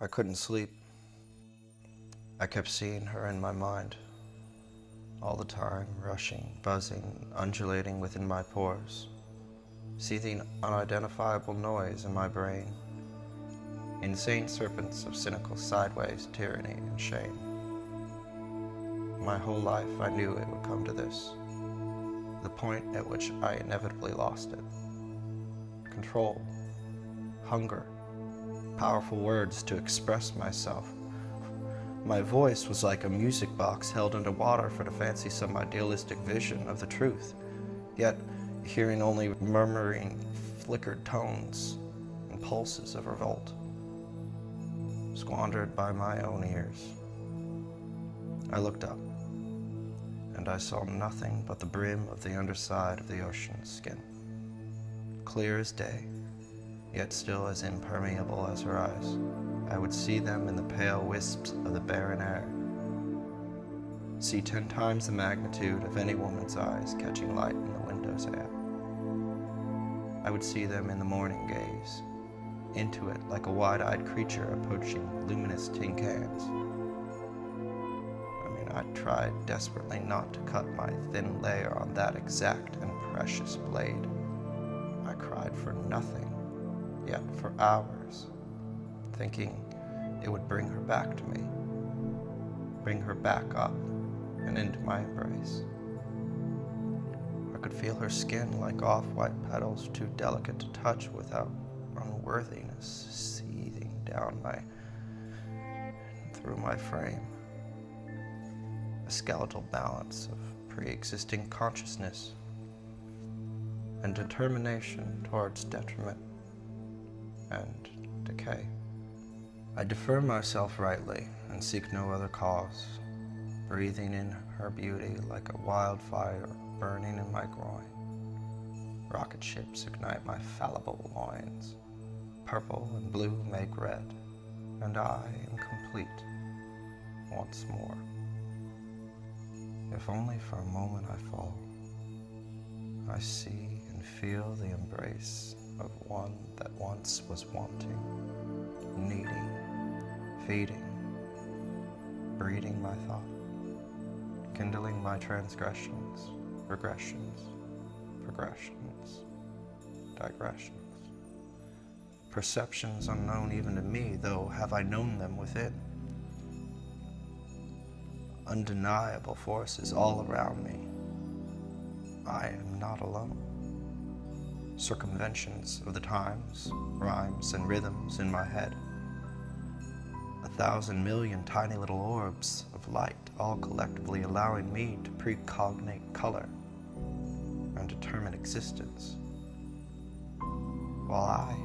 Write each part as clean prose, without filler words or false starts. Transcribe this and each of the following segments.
I couldn't sleep. I kept seeing her in my mind, all the time, rushing, buzzing, undulating within my pores, seething unidentifiable noise in my brain, insane serpents of cynical sideways tyranny and shame. My whole life I knew it would come to this, the point at which I inevitably lost it. Control, hunger, powerful words to express myself. My voice was like a music box held underwater for to fancy some idealistic vision of the truth, yet hearing only murmuring, flickered tones and pulses of revolt, squandered by my own ears. I looked up, and I saw nothing but the brim of the underside of the ocean's skin, clear as day, yet still as impermeable as her eyes. I would see them in the pale wisps of the barren air, see 10 times the magnitude of any woman's eyes catching light in the window's air. I would see them in the morning gaze, into it like a wide-eyed creature approaching luminous tin cans. I tried desperately not to cut my thin layer on that exact and precious blade. I cried for nothing, yet for hours, thinking it would bring her back to me, bring her back up and into my embrace. I could feel her skin like off-white petals too delicate to touch without unworthiness seething down through my frame. A skeletal balance of pre-existing consciousness and determination towards detriment and decay. I defer myself rightly and seek no other cause, breathing in her beauty like a wildfire burning in my groin. Rocket ships ignite my fallible loins, purple and blue make red, and I am complete once more. If only for a moment I fall, I see and feel the embrace of one that once was wanting, needing, feeding, breeding my thought, kindling my transgressions, regressions, progressions, digressions, perceptions unknown even to me, though have I known them within. Undeniable forces all around me. I am not alone. Circumventions of the times, rhymes, and rhythms in my head. 1,000 million tiny little orbs of light, all collectively allowing me to precognate color and determine existence, while I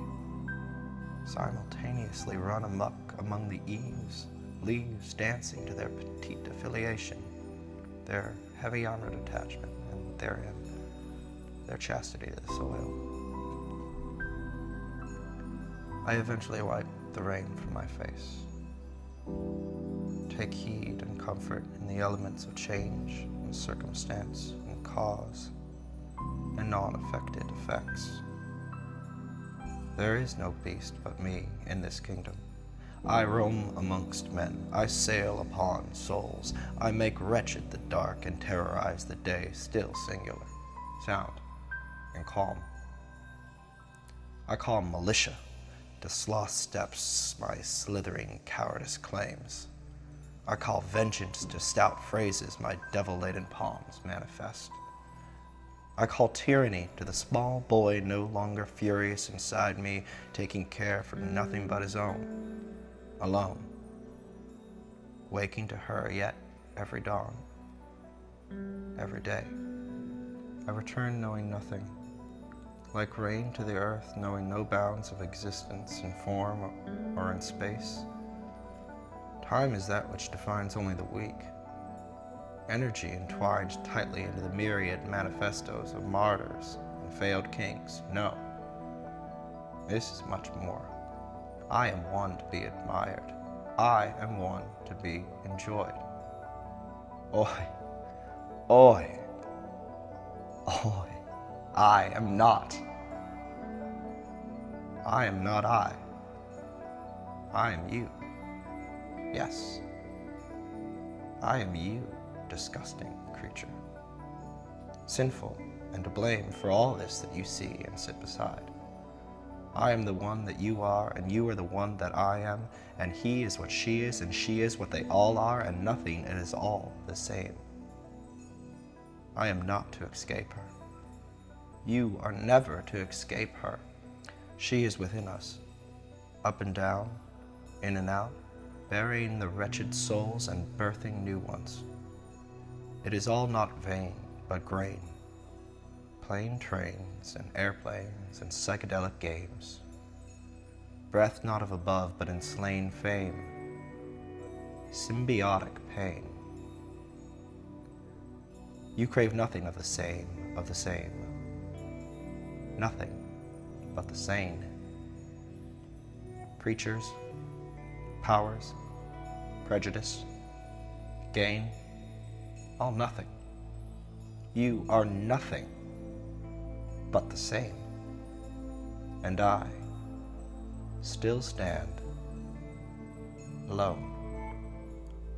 simultaneously run amok among the leaves dancing to their petite affiliation, their heavy honored attachment, and therein their chastity to the soil. I eventually wipe the rain from my face, take heed and comfort in the elements of change and circumstance and cause and non-affected effects. There is no beast but me in this kingdom. I roam amongst men, I sail upon souls, I make wretched the dark and terrorize the day, still singular, sound, and calm. I call militia to sloth steps my slithering cowardice claims. I call vengeance to stout phrases my devil-laden palms manifest. I call tyranny to the small boy no longer furious inside me, taking care for nothing but his own. Alone, waking to her yet every dawn, every day. I return knowing nothing, like rain to the earth, knowing no bounds of existence in form or in space. Time is that which defines only the weak. Energy entwined tightly into the myriad manifestos of martyrs and failed kings. No, this is much more. I am one to be admired. I am one to be enjoyed. Oi, oi, oi, I am not. I am not I. I am you. Yes, I am you, disgusting creature, sinful and to blame for all this that you see and sit beside. I am the one that you are, and you are the one that I am, and he is what she is, and she is what they all are, and nothing, it is all the same. I am not to escape her. You are never to escape her. She is within us, up and down, in and out, burying the wretched souls and birthing new ones. It is all not vain, but grain. Plane trains and airplanes and psychedelic games. Breath not of above, but in slain fame. Symbiotic pain. You crave nothing of the same, nothing but the sane. Preachers, powers, prejudice, gain, all nothing. You are nothing but the same. And I still stand alone,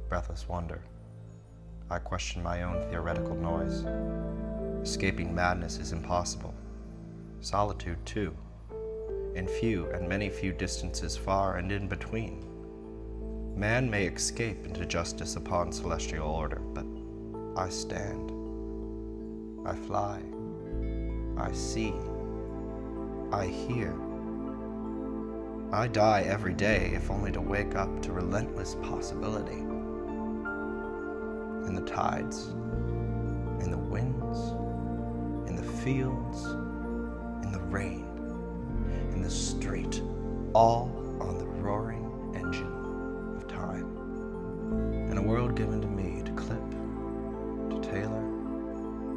breathless wonder. I question my own theoretical noise. Escaping madness is impossible. Solitude, too, in few and many few distances far and in between. Man may escape into justice upon celestial order, but I stand, I fly, I see, I hear. I die every day, if only to wake up to relentless possibility. In the tides, in the winds, in the fields, in the rain, in the street, all on the roaring engine of time. In a world given to me to clip, to tailor,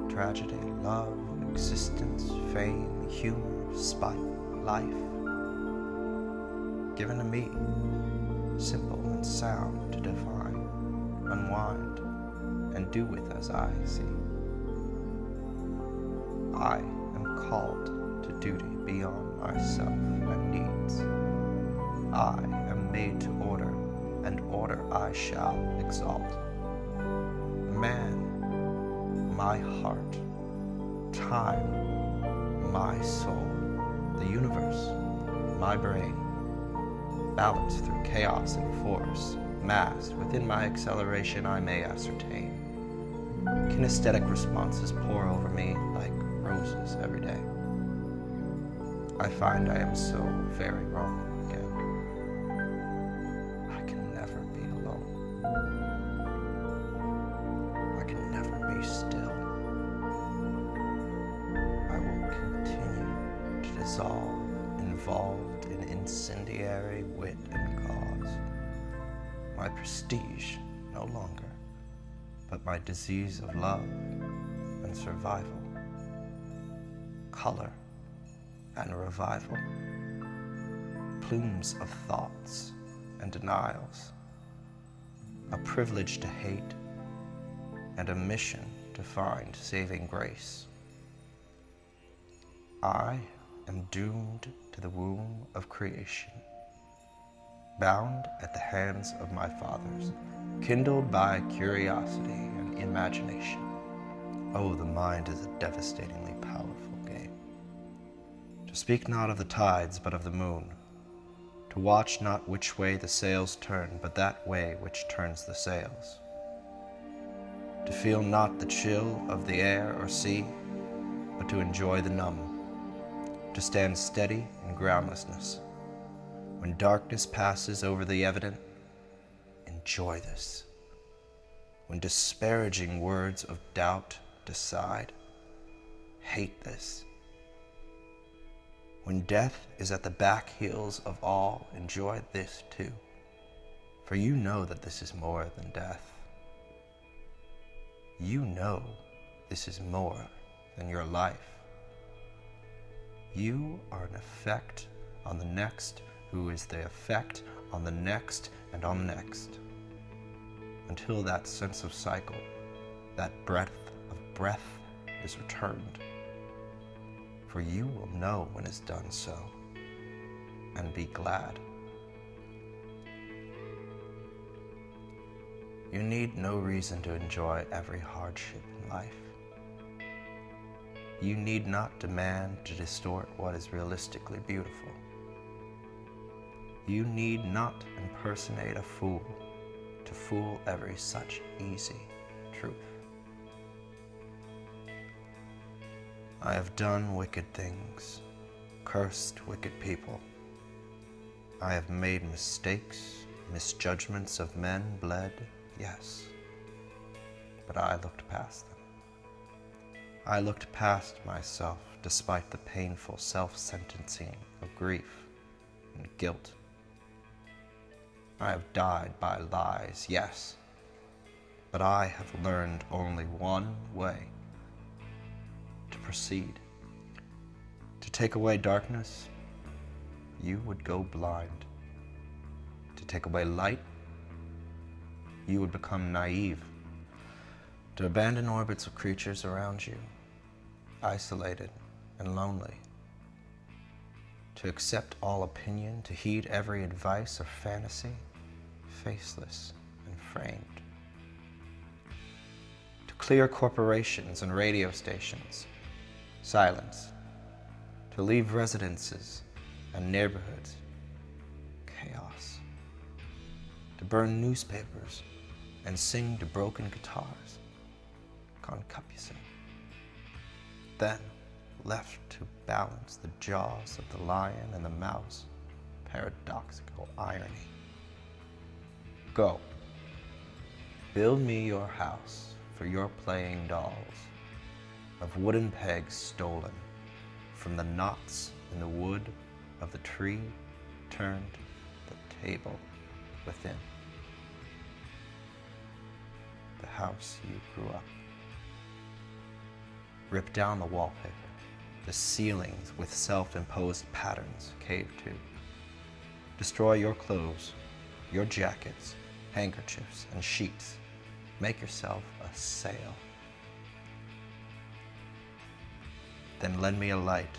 tragedy, love, existence, fame, humor, spite, life. Given to me, simple and sound to define, unwind, and do with as I see. I am called to duty beyond myself and needs. I am made to order, and order I shall exalt. Man, my heart, time, my soul, the universe, my brain, balance through chaos and force, mass within my acceleration I may ascertain. Kinesthetic responses pour over me like roses every day. I find I am so very wrong again. I can never be alone. I can never be still. I will continue to dissolve, involved in incendiary wit and cause. My prestige no longer, but my disease of love and survival, color and revival, plumes of thoughts and denials, a privilege to hate and a mission to find saving grace. I am doomed to the womb of creation, bound at the hands of my fathers, kindled by curiosity and imagination. Oh, the mind is a devastatingly powerful game. To speak not of the tides, but of the moon. To watch not which way the sails turn, but that way which turns the sails. To feel not the chill of the air or sea, but to enjoy the numb. To stand steady in groundlessness. When darkness passes over the evident, enjoy this. When disparaging words of doubt decide, hate this. When death is at the back heels of all, enjoy this too. For you know that this is more than death. You know this is more than your life. You are an effect on the next, who is the effect on the next and on the next. Until that sense of cycle, that breadth of breath is returned. For you will know when it's done so, and be glad. You need no reason to enjoy every hardship in life. You need not demand to distort what is realistically beautiful. You need not impersonate a fool to fool every such easy truth. I have done wicked things, cursed wicked people. I have made mistakes, misjudgments of men, bled, yes, but I looked past them. I looked past myself despite the painful self-sentencing of grief and guilt. I have died by lies, yes, but I have learned only one way to proceed. To take away darkness, you would go blind. To take away light, you would become naive. To abandon orbits of creatures around you, isolated and lonely. To accept all opinion, to heed every advice or fantasy, faceless and framed. To clear corporations and radio stations, silence. To leave residences and neighborhoods, chaos. To burn newspapers and sing to broken guitars, concupiscence. Then left to balance the jaws of the lion and the mouse, paradoxical irony. Go, build me your house for your playing dolls, of wooden pegs stolen from the knots in the wood of the tree turned the table within. The house you grew up. Rip down the wallpaper, the ceilings with self-imposed patterns cave to. Destroy your clothes, your jackets, handkerchiefs, and sheets. Make yourself a sail. Then lend me a light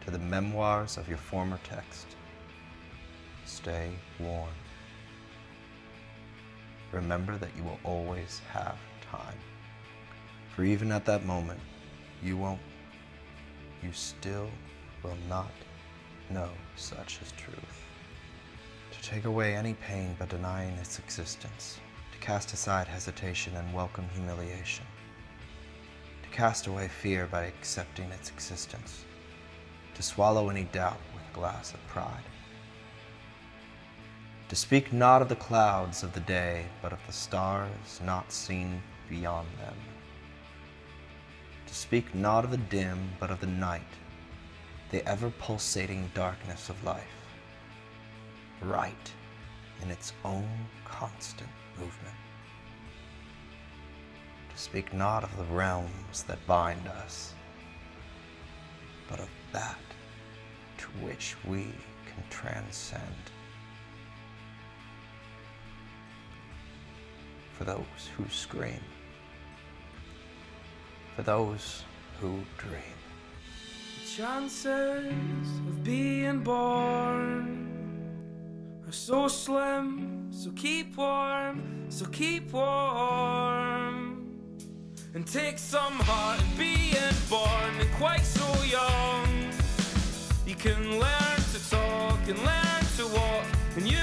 to the memoirs of your former text. Stay warm. Remember that you will always have time. For even at that moment, you still will not know such as truth. To take away any pain but denying its existence. To cast aside hesitation and welcome humiliation. To cast away fear by accepting its existence. To swallow any doubt with a glass of pride. To speak not of the clouds of the day, but of the stars not seen beyond them. To speak not of the dim, but of the night, the ever-pulsating darkness of life, right in its own constant movement. To speak not of the realms that bind us, but of that to which we can transcend. For those who scream, for those who dream. The chances of being born are so slim, so keep warm, so keep warm. And take some heart in being born and quite so young. You can learn to talk and learn to walk, and you